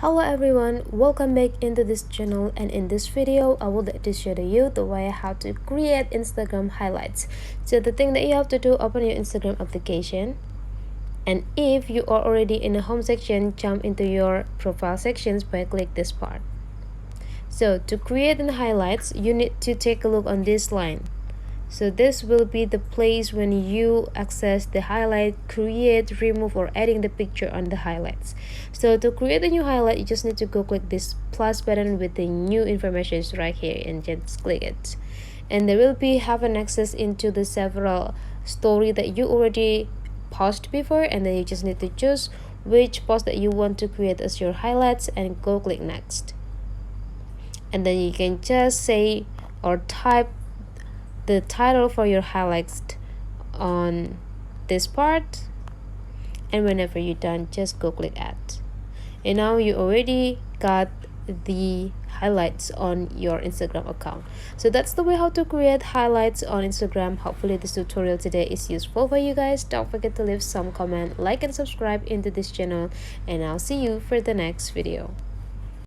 Hello everyone, welcome back into this channel, and in this video I would like to show you the way how to create Instagram highlights. So the thing that you have to do, open your Instagram application, and if you are already in the home section, jump into your profile sections by click this part. So to create the highlights, you need to take a look on this line. So this will be the place when you access the highlight, create, remove, or adding the picture on the highlights. So to create a new highlight, you just need to go click this plus button with the new information right here and just click it. And there will be have an access into the several story that you already posted before, and then you just need to choose which post that you want to create as your highlights and go click next. And then you can just say or type the title for your highlights on this part, and whenever you're done, just go click add. And now you already got the highlights on your Instagram account. So that's the way how to create highlights on Instagram. Hopefully this tutorial today is useful for you guys. Don't forget to leave some comment, like, and subscribe into this channel, and I'll see you for the next video.